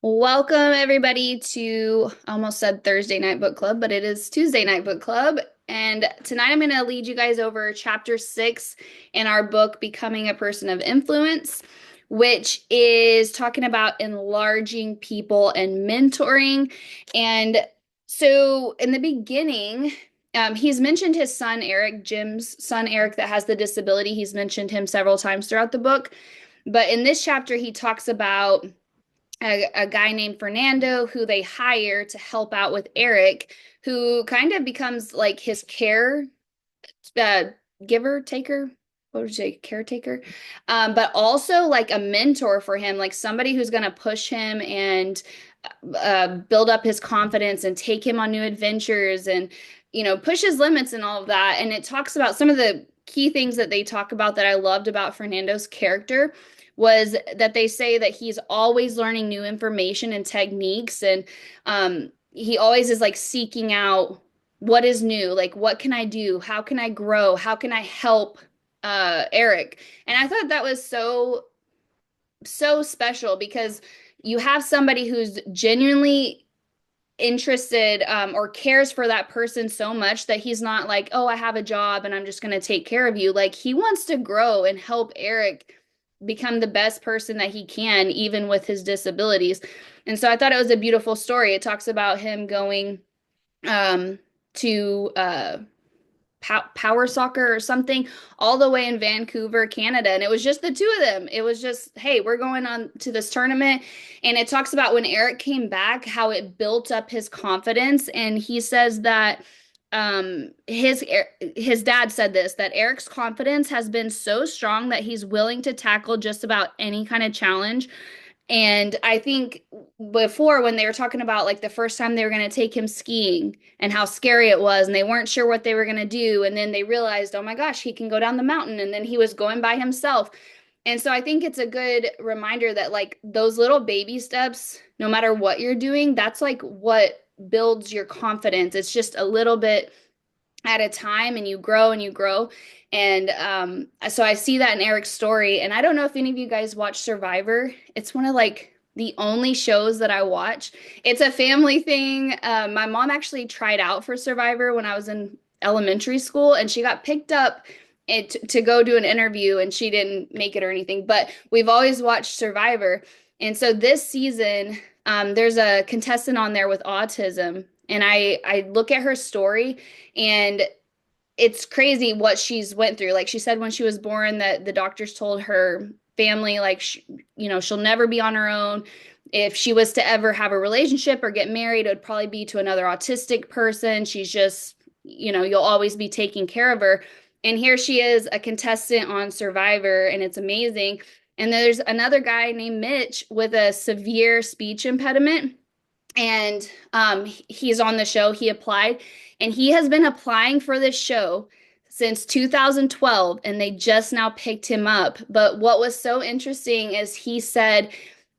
Welcome, everybody, to I almost said Thursday night book club, but it is Tuesday night book club. And tonight I'm going to lead you guys over chapter 6 in our book, Becoming a Person of Influence, which is talking about enlarging people and mentoring. And so, in the beginning, he's mentioned his son, Eric, Jim's son, Eric, that has the disability. He's mentioned him several times throughout the book. But in this chapter, he talks about a guy named Fernando who they hire to help out with Eric, who kind of becomes like his care uh, giver, taker. What would you say, caretaker? But also like a mentor for him, like somebody who's going to push him and build up his confidence and take him on new adventures and, push his limits and all of that. And it talks about some of the key things that they talk about that I loved about Fernando's character was that they say that he's always learning new information and techniques, and he always is like seeking out what is new, like what can I do, how can I grow, how can I help Eric. And I thought that was so special because you have somebody who's genuinely interested or cares for that person so much that he's not like, oh, I have a job and I'm just going to take care of you. Like he wants to grow and help Eric become the best person that he can, even with his disabilities. And so I thought it was a beautiful story. It talks about him going to power soccer or something all the way in Vancouver, Canada. And it was just the two of them. It was just, hey, we're going on to this tournament. And it talks about when Eric came back, how it built up his confidence. And he says that his dad said this, that Eric's confidence has been so strong that he's willing to tackle just about any kind of challenge. And I think before, when they were talking about like the first time they were going to take him skiing and how scary it was, and they weren't sure what they were going to do. And then they realized, oh my gosh, he can go down the mountain. And then he was going by himself. And so I think it's a good reminder that like those little baby steps, no matter what you're doing, that's like what builds your confidence. It's just a little bit at a time, and you grow and you grow. And so I see that in Eric's story. And I don't know if any of you guys watch Survivor. It's one of like the only shows that I watch. It's a family thing. My mom actually tried out for Survivor when I was in elementary school, and she got picked up to go do an interview, and she didn't make it or anything. But we've always watched Survivor. And so this season, there's a contestant on there with autism. And I look at her story, and it's crazy what she's went through. Like she said, when she was born, that the doctors told her family, like, she'll never be on her own. If she was to ever have a relationship or get married, it would probably be to another autistic person. She's just, you'll always be taking care of her. And here she is, a contestant on Survivor, and it's amazing. And there's another guy named Mitch with a severe speech impediment, and he's on the show. He applied, and he has been applying for this show since 2012, and they just now picked him up. But what was so interesting is he said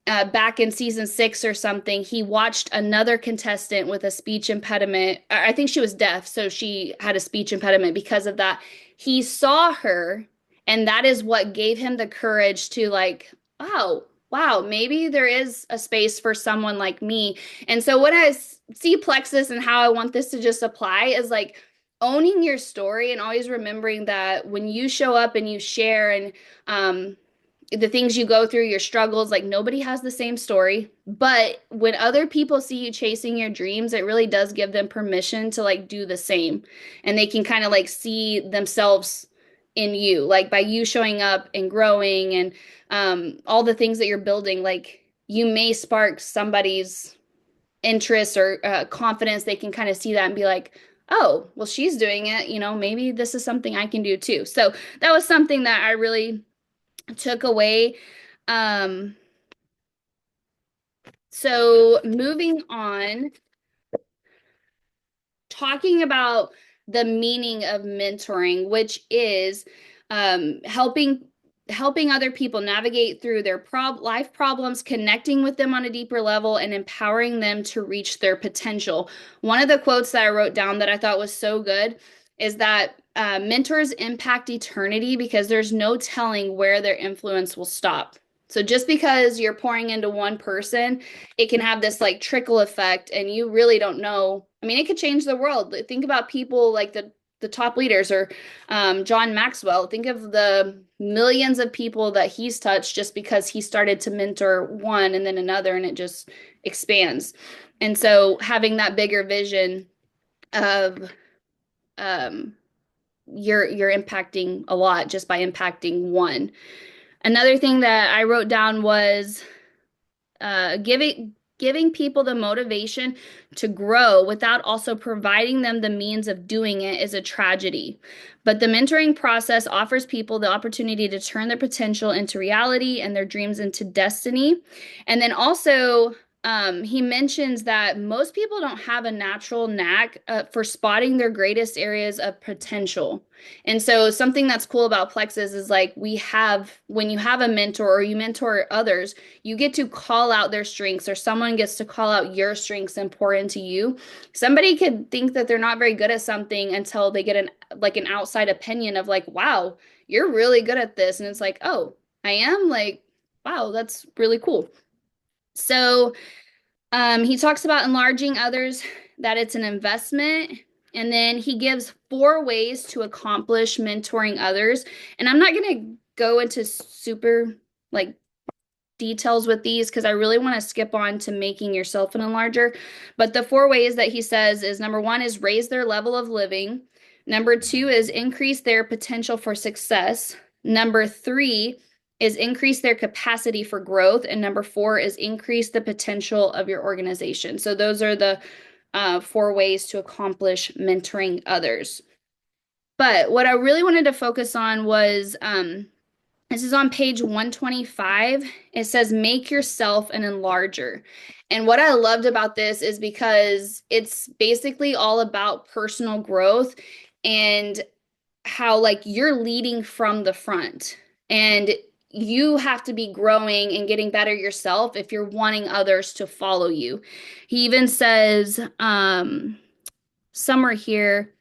back in season 6 or something, he watched another contestant with a speech impediment. I think she was deaf, so she had a speech impediment because of that. He saw her, and that is what gave him the courage to like, oh, wow, maybe there is a space for someone like me. And so when I see Plexus and how I want this to just apply is like owning your story and always remembering that when you show up and you share and the things you go through, your struggles, like nobody has the same story. But when other people see you chasing your dreams, it really does give them permission to like do the same. And they can kind of like see themselves in you, like by you showing up and growing and all the things that you're building, like you may spark somebody's interest or confidence. They can kind of see that and be like, oh, well, she's doing it. Maybe this is something I can do too. So that was something that I really took away. Um, so moving on, talking about the meaning of mentoring, which is helping other people navigate through their life problems, connecting with them on a deeper level, and empowering them to reach their potential. One of the quotes that I wrote down that I thought was so good is that mentors impact eternity because there's no telling where their influence will stop. So just because you're pouring into one person, it can have this like trickle effect, and you really don't know. I mean, it could change the world. Think about people like the top leaders, or John Maxwell. Think of the millions of people that he's touched just because he started to mentor one and then another, and it just expands. And so having that bigger vision of um, you're impacting a lot just by impacting one. Another thing that I wrote down was giving people the motivation to grow without also providing them the means of doing it is a tragedy. But the mentoring process offers people the opportunity to turn their potential into reality and their dreams into destiny. And then also, he mentions that most people don't have a natural knack for spotting their greatest areas of potential. And so something that's cool about Plexus is like when you have a mentor or you mentor others, you get to call out their strengths, or someone gets to call out your strengths and pour into you. Somebody could think that they're not very good at something until they get an outside opinion of like, wow, you're really good at this. And it's like, oh, I am? Like, wow, that's really cool. So he talks about enlarging others, that it's an investment. And then he gives 4 ways to accomplish mentoring others. And I'm not going to go into super like details with these because I really want to skip on to making yourself an enlarger. But the 4 ways that he says is number one is raise their level of living. Number two is increase their potential for success. Number three is increase their capacity for growth. And number four is increase the potential of your organization. So those are the 4 ways to accomplish mentoring others. But what I really wanted to focus on was this is on page 125. It says, make yourself an enlarger. And what I loved about this is because it's basically all about personal growth and how like you're leading from the front. And you have to be growing and getting better yourself if you're wanting others to follow you. He even says, somewhere here,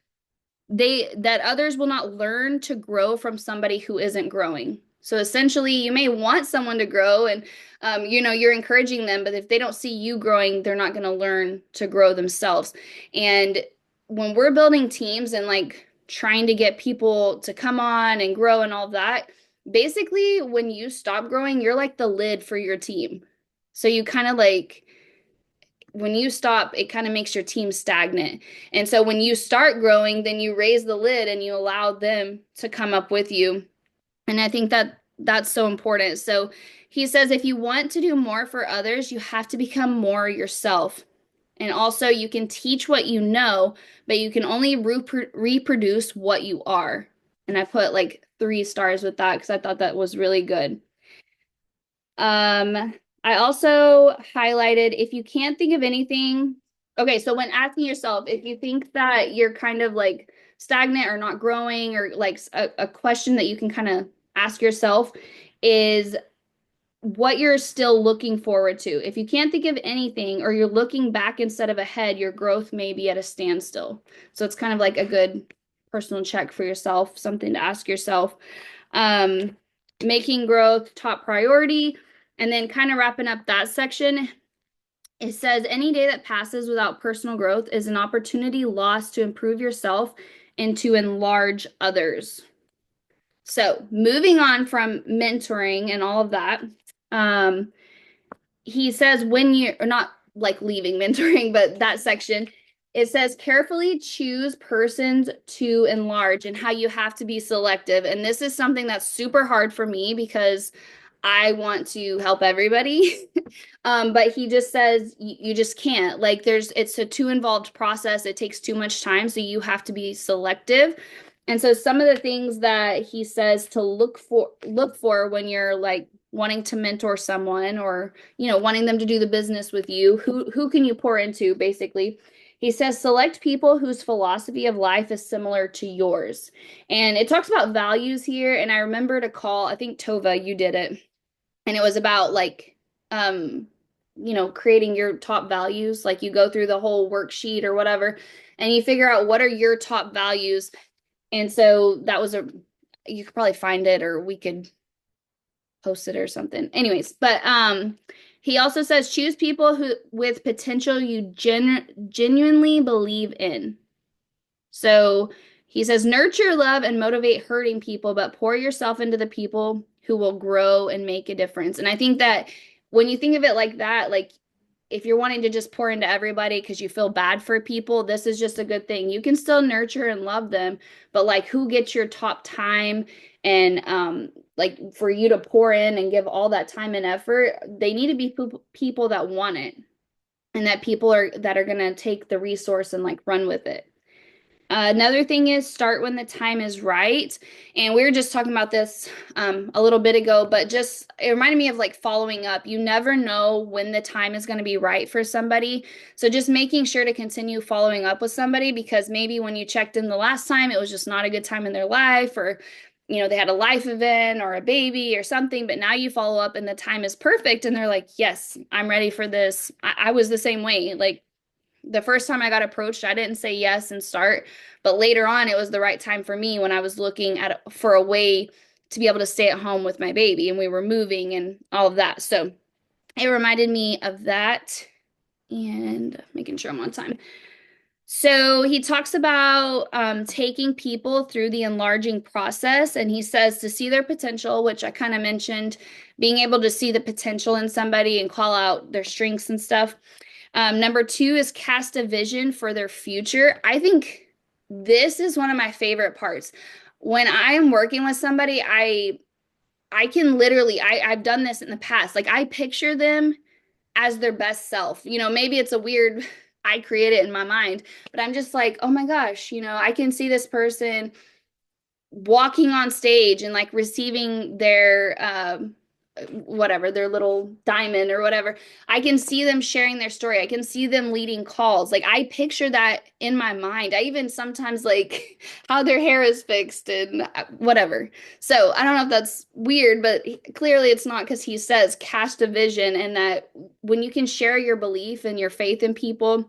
that others will not learn to grow from somebody who isn't growing. So essentially, you may want someone to grow, and you're encouraging them, but if they don't see you growing, they're not going to learn to grow themselves. And when we're building teams and like trying to get people to come on and grow and all that, basically when you stop growing, you're like the lid for your team. So you kind of like when you stop, it kind of makes your team stagnant. And so when you start growing, then you raise the lid and you allow them to come up with you. And I think that that's so important. So he says, if you want to do more for others, you have to become more yourself. And also, you can teach what you know, but you can only reproduce what you are. And I put like 3 stars with that because I thought that was really good. I also highlighted if you can't think of anything. Okay, so when asking yourself, if you think that you're kind of like stagnant or not growing, or like a question that you can kind of ask yourself is what you're still looking forward to. If you can't think of anything or you're looking back instead of ahead, your growth may be at a standstill. So it's kind of like a good personal check for yourself, something to ask yourself. Making growth top priority. And then kind of wrapping up that section, it says any day that passes without personal growth is an opportunity lost to improve yourself and to enlarge others. So moving on from mentoring and all of that, he says when you're not like leaving mentoring, but that section, it says carefully choose persons to enlarge and how you have to be selective. And this is something that's super hard for me because I want to help everybody. But he just says you just can't. Like it's a too involved process. It takes too much time. So you have to be selective. And so some of the things that he says to look for when you're like wanting to mentor someone, or wanting them to do the business with you, who can you pour into, basically. He says select people whose philosophy of life is similar to yours. And it talks about values here, and I remember to call, I think Tova, you did it. And it was about like creating your top values. Like you go through the whole worksheet or whatever, and you figure out what are your top values. And so that was you could probably find it, or we could post it or something. Anyways, but he also says choose people who with potential you genuinely believe in. So he says nurture love and motivate hurting people, but pour yourself into the people who will grow and make a difference. And I think that when you think of it like that, like if you're wanting to just pour into everybody because you feel bad for people, this is just a good thing. You can still nurture and love them, but like who gets your top time and like for you to pour in and give all that time and effort, they need to be people that want it and that people are that are going to take the resource and like run with it. Another thing is start when the time is right. And we were just talking about this a little bit ago, but just it reminded me of like following up. You never know when the time is going to be right for somebody. So just making sure to continue following up with somebody because maybe when you checked in the last time, it was just not a good time in their life or they had a life event or a baby or something, but now you follow up and the time is perfect and they're like, yes, I'm ready for this. I was the same way. Like the first time I got approached, I didn't say yes and start, but later on it was the right time for me when I was looking at for a way to be able to stay at home with my baby and we were moving and all of that. So it reminded me of that and making sure I'm on time. So he talks about taking people through the enlarging process, and he says to see their potential, which I kind of mentioned, being able to see the potential in somebody and call out their strengths and stuff. Number two is cast a vision for their future. I think this is one of my favorite parts. When I am working with somebody, I can literally I've done this in the past. Like I picture them as their best self. Maybe it's a weird I create it in my mind, but I'm just like, oh my gosh, I can see this person walking on stage and like receiving their whatever their little diamond or whatever. I can see them sharing their story. I can see them leading calls. Like I picture that in my mind. I even sometimes like how their hair is fixed and whatever. So I don't know if that's weird, but clearly it's not because he says cast a vision and that when you can share your belief and your faith in people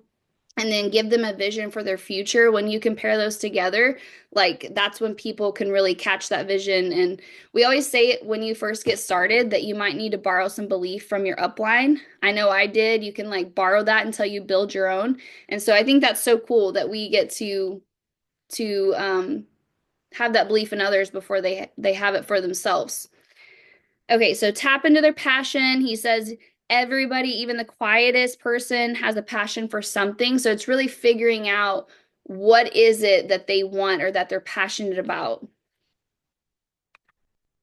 and then give them a vision for their future, when you compare those together, like that's when people can really catch that vision. And we always say it when you first get started that you might need to borrow some belief from your upline. I know I did. You can like borrow that until you build your own. And so I think that's so cool that we get to have that belief in others before they have it for themselves. Okay, so tap into their passion. He says everybody, even the quietest person, has a passion for something. So it's really figuring out what is it that they want or that they're passionate about.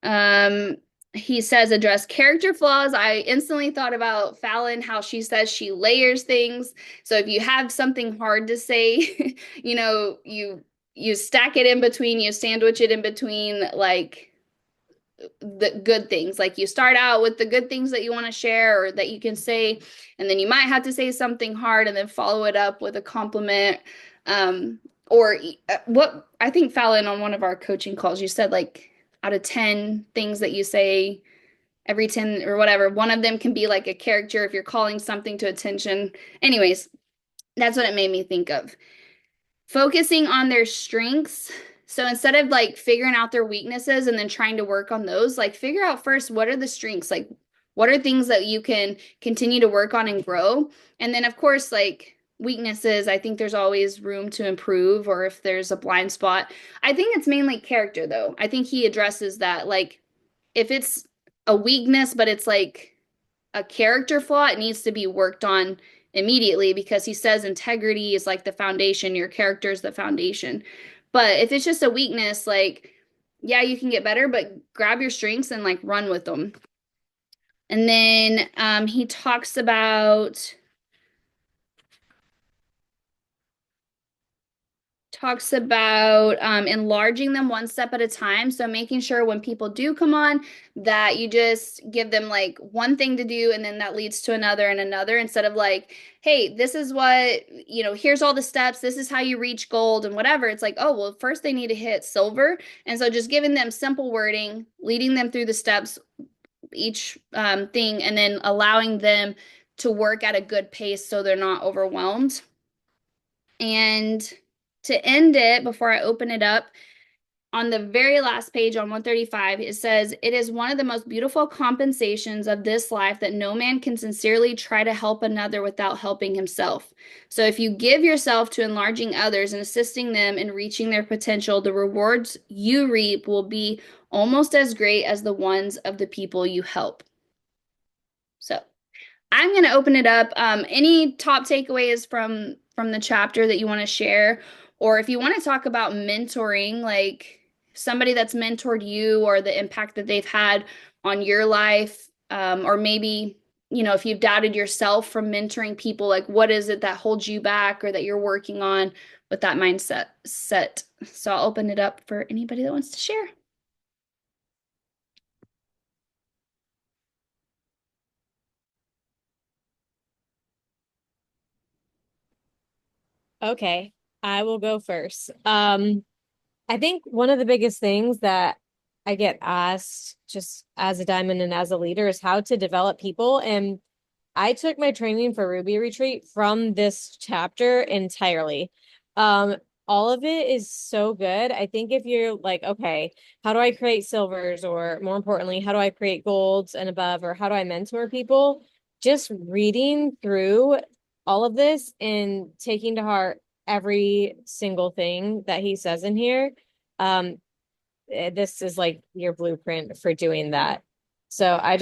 Um, he says address character flaws. I instantly thought about Fallon, how she says she layers things. So if you have something hard to say, you stack it in between, you sandwich it in between like the good things. Like you start out with the good things that you want to share or that you can say, and then you might have to say something hard and then follow it up with a compliment. Or what I think Fallon on one of our coaching calls, you said like out of 10 things that you say, every 10 or whatever, one of them can be like a character if you're calling something to attention. Anyways, that's what it made me think of. Focusing on their strengths. So instead of like figuring out their weaknesses and then trying to work on those, like figure out first what are the strengths? Like what are things that you can continue to work on and grow? And then of course, like weaknesses, I think there's always room to improve or if there's a blind spot. I think it's mainly character though. I think he addresses that. Like if it's a weakness, but it's like a character flaw, it needs to be worked on immediately because he says integrity is like the foundation, your character is the foundation. But if it's just a weakness, like, yeah, you can get better, but grab your strengths and like run with them. And then he talks about enlarging them one step at a time. So making sure when people do come on that you just give them like one thing to do and then that leads to another and another instead of like, hey, this is what, here's all the steps. This is how you reach gold and whatever. It's like, oh, well, first they need to hit silver. And so just giving them simple wording, leading them through the steps, each thing, and then allowing them to work at a good pace so they're not overwhelmed. And to end it, before I open it up, on the very last page on 135, it says, "It is one of the most beautiful compensations of this life that no man can sincerely try to help another without helping himself. So if you give yourself to enlarging others and assisting them in reaching their potential, the rewards you reap will be almost as great as the ones of the people you help." So I'm going to open it up. Any top takeaways from the chapter that you want to share, or if you want to talk about mentoring, like somebody that's mentored you or the impact that they've had on your life, or maybe if you've doubted yourself from mentoring people, like what is it that holds you back or that you're working on with that mindset set. So I'll open it up for anybody that wants to share. Okay, I will go first. I think one of the biggest things that I get asked just as a diamond and as a leader is how to develop people. And I took my training for Ruby Retreat from this chapter entirely. Um, all of it is so good. I think if you're like, okay, how do I create silvers, or more importantly, how do I create golds and above, or how do I mentor people? Just reading through all of this and taking to heart every single thing that he says in here. Um, this is like your blueprint for doing that. So I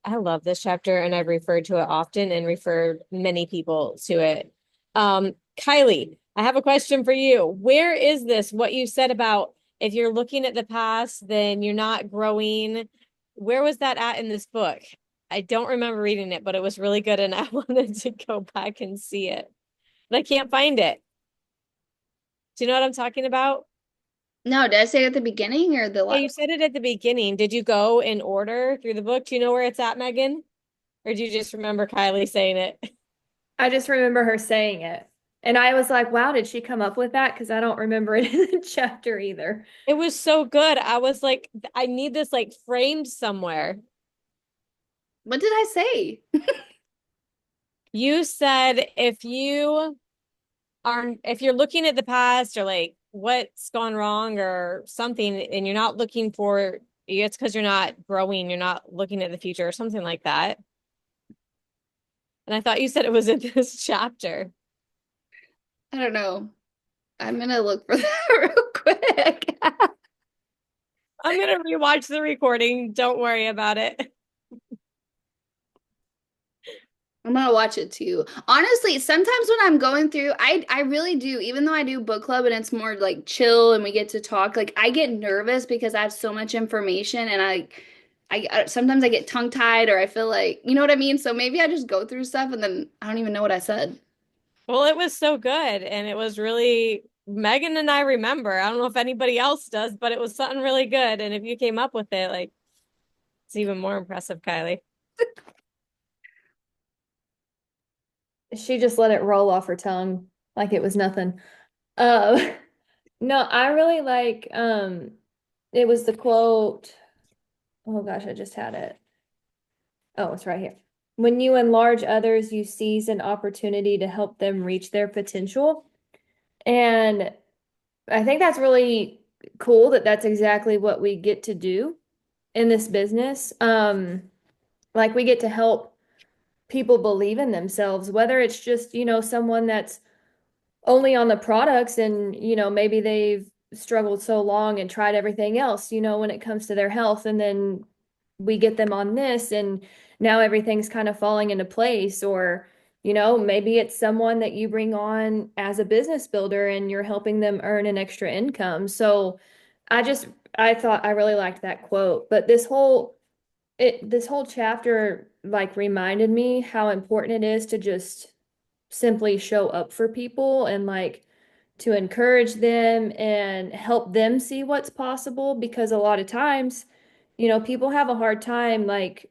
love this chapter and I've referred to it often and referred many people to it. Kylie, I have a question for you. Where is this, what you said about if you're looking at the past, then you're not growing? Where was that at in this book? I don't remember reading it, but it was really good and I wanted to go back and see it. But I can't find it. Do you know what I'm talking about? No, did I say it at the beginning or the Yeah, you said it at the beginning. Did you go in order through the book? Do you know where it's at, Megan? Or do you just remember Kylie saying it? I just remember her saying it. And I was like, wow, did she come up with that? Because I don't remember it in the chapter either. It was so good. I was like, I need this like framed somewhere. What did I say? You said if you're looking at the past or like what's gone wrong or something, and you're not looking for, it's because you're not growing, you're not looking at the future or something like that. And I thought you said it was in this chapter. I don't know. I'm gonna look for that real quick. I'm gonna rewatch the recording. Don't worry about it. I'm gonna watch it too. Honestly, sometimes when I'm going through, I really do, even though I do book club and it's more like chill and we get to talk, like I get nervous because I have so much information and sometimes I get tongue-tied or I feel like, you know what I mean? So maybe I just go through stuff and then I don't even know what I said. Well, it was so good and it was really Megan and I remember. I don't know if anybody else does, but it was something really good. And if you came up with it, like it's even more impressive, Kylie. She just let it roll off her tongue like it was nothing. Uh, no, I really like it was the quote. Oh gosh, I just had it. Oh, it's right here. When you enlarge others, you seize an opportunity to help them reach their potential. And I think that's really cool that that's exactly what we get to do in this business. Like we get to help people believe in themselves, whether it's just, someone that's only on the products and, maybe they've struggled so long and tried everything else, when it comes to their health. And then we get them on this and now everything's kind of falling into place. Or, maybe it's someone that you bring on as a business builder and you're helping them earn an extra income. So I just, I thought I really liked that quote. But this whole chapter like reminded me how important it is to just simply show up for people and like to encourage them and help them see what's possible, because a lot of times, people have a hard time like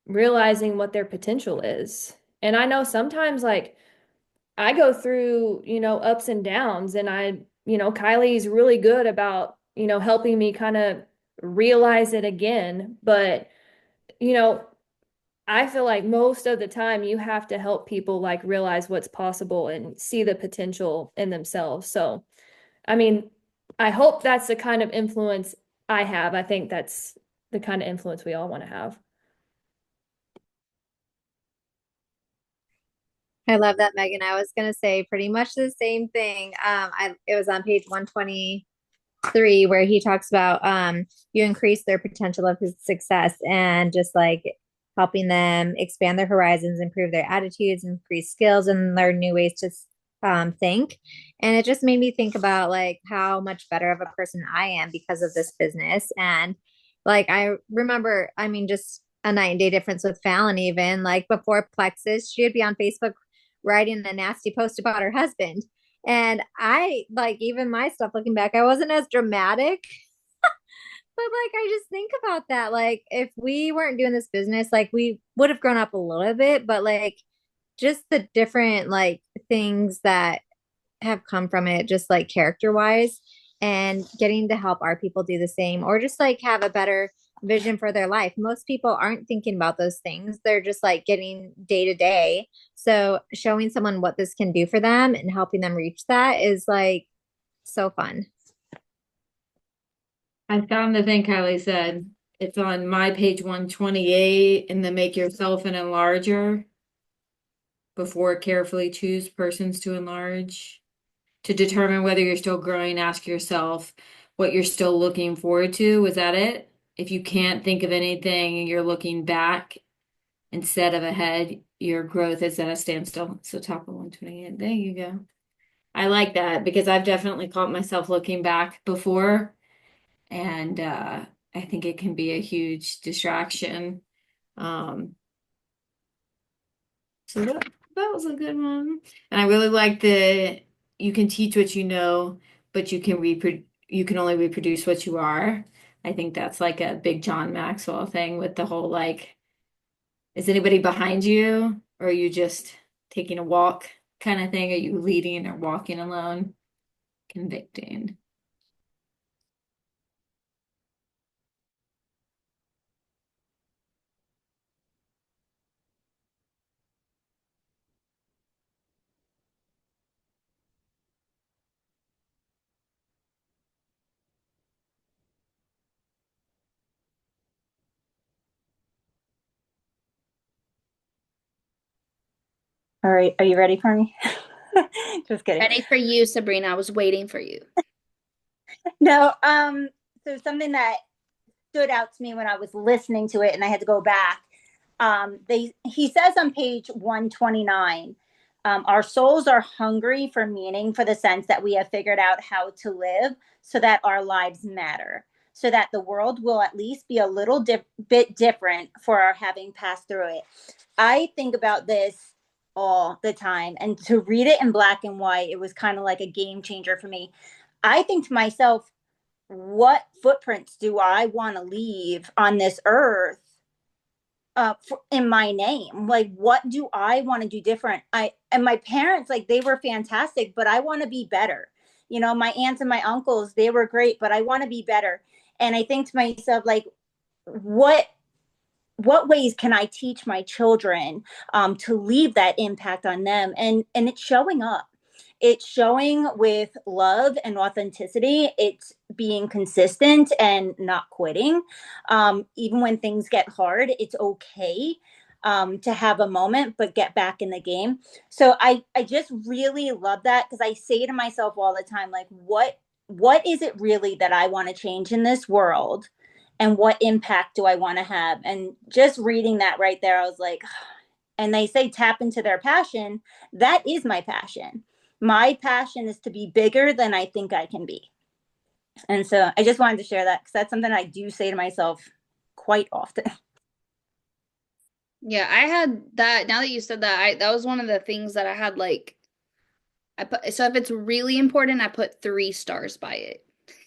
realizing what their potential is. And I know sometimes like I go through, ups and downs, and Kylie's really good about, helping me kind of realize it again. But, you know, I feel like most of the time you have to help people like realize what's possible and see the potential in themselves. So, I mean, I hope that's the kind of influence I have. I think that's the kind of influence we all want to have. I love that, Megan. I was gonna say pretty much the same thing. It was on page 123 where he talks about you increase their potential of his success and just like helping them expand their horizons, improve their attitudes, increase skills, and learn new ways to think. And it just made me think about like how much better of a person I am because of this business. And like I remember, I mean, just a night and day difference with Fallon, even like before Plexus, she would be on Facebook writing a nasty post about her husband. And I like even my stuff looking back, I wasn't as dramatic. But like I just think about that. Like if we weren't doing this business, like we would have grown up a little bit, but like just the different like things that have come from it, just like character wise, and getting to help our people do the same or just like have a better vision for their life. Most people aren't thinking about those things. They're just like getting day to day. So showing someone what this can do for them and helping them reach that is like so fun. I found the thing Kylie said. It's on my page 128 in the make yourself an enlarger. Before carefully choose persons to enlarge. To determine whether you're still growing, ask yourself what you're still looking forward to. Was that it? If you can't think of anything and you're looking back instead of ahead, your growth is at a standstill. So top of 128. There you go. I like that because I've definitely caught myself looking back before, and I think it can be a huge distraction. Um, so that was a good one. And I really like the you can teach what you know, but you can only reproduce what you are. I think that's like a big John Maxwell thing with the whole like, is anybody behind you? Or are you just taking a walk kind of thing? Are you leading or walking alone? Convicting. All right, are you ready for me? Just kidding. Ready for you, Sabrina. I was waiting for you. No, so something that stood out to me when I was listening to it and I had to go back. He says on page 129, our souls are hungry for meaning for the sense that we have figured out how to live so that our lives matter, so that the world will at least be a little bit different for our having passed through it. I think about this all the time, and to read it in black and white, it was kind of like a game changer for me. I think to myself, what footprints do I want to leave on this earth in my name? Like, what do I want to do different? And my parents, like, they were fantastic, but I want to be better. You know, my aunts and my uncles, they were great, but I want to be better. And I think to myself, like, what what ways can I teach my children to leave that impact on them? And it's showing up. It's showing with love and authenticity. It's being consistent and not quitting. Even when things get hard, it's okay to have a moment, but get back in the game. So I just really love that because I say to myself all the time, like, what is it really that I want to change in this world? And what impact do I want to have? And just reading that right there, I was like, and they say tap into their passion. That is my passion. My passion is to be bigger than I think I can be. And so I just wanted to share that because that's something I do say to myself quite often. Yeah, I had that. Now that you said that, that was one of the things that I had like I put so if it's really important, I put 3 stars by it.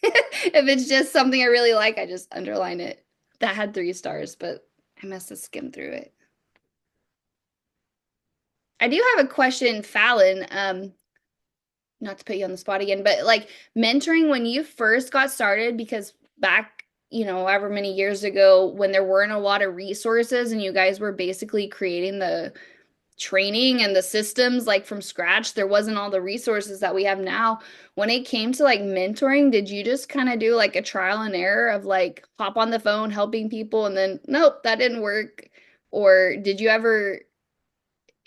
If it's just something I really like, I just underline it. That had 3 stars, but I must have skimmed through it. I do have a question, Fallon. Not to put you on the spot again, but like mentoring when you first got started, because back, however many years ago, when there weren't a lot of resources and you guys were basically creating training and the systems like from scratch. There wasn't all the resources that we have now. When it came to like mentoring, did you just kind of do like a trial and error of like hop on the phone helping people and then nope, that didn't work? Or did you ever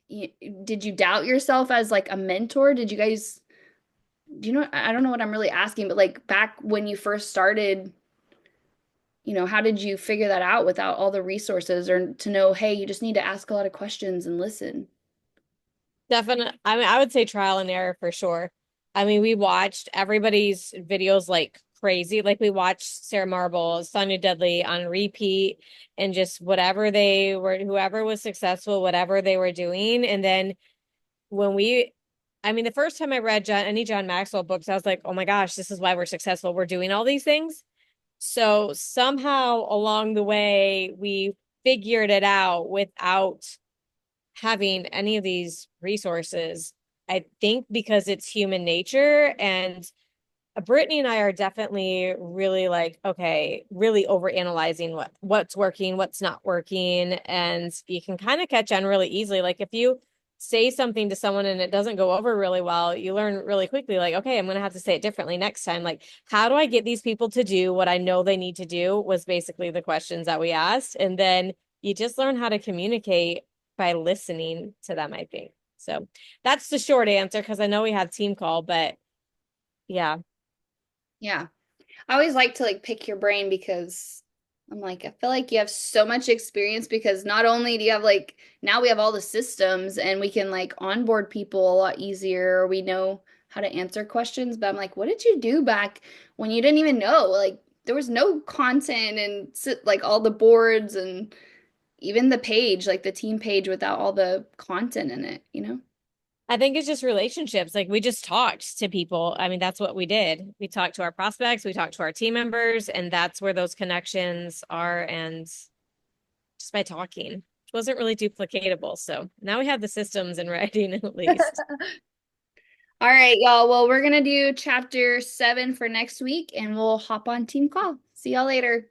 did you doubt yourself as like a mentor? Did you guys do you know I don't know what I'm really asking, but like back when you first started, how did you figure that out without all the resources or to know, hey, you just need to ask a lot of questions and listen? Definitely. I mean, I would say trial and error for sure. I mean, we watched everybody's videos like crazy. Like we watched Sarah Marble, Sonia Dudley on repeat and just whatever they were, whoever was successful, whatever they were doing. And then when I mean, the first time I read any John Maxwell books, I was like, oh my gosh, this is why we're successful. We're doing all these things. So somehow along the way, we figured it out without having any of these resources. I think because it's human nature, and Brittany and I are definitely really like, okay, really overanalyzing what's working, what's not working. And you can kind of catch on really easily. Like if you say something to someone and it doesn't go over really well, you learn really quickly, like, okay, I'm gonna have to say it differently next time. Like, how do I get these people to do what I know they need to do was basically the questions that we asked. And then you just learn how to communicate by listening to them, I think. So that's the short answer because I know we have team call, but yeah. Yeah. I always like to like pick your brain because I'm like, I feel like you have so much experience because not only do you have like now we have all the systems and we can like onboard people a lot easier, or we know how to answer questions, but I'm like, what did you do back when you didn't even know? Like there was no content and like all the boards and even the page, like the team page without all the content in it? I think it's just relationships. Like we just talked to people. I mean, that's what we did. We talked to our prospects, we talked to our team members, and that's where those connections are. And just by talking, it wasn't really duplicatable. So now we have the systems in writing at least. All right, y'all. Well, we're gonna do chapter 7 for next week and we'll hop on team call. See y'all later.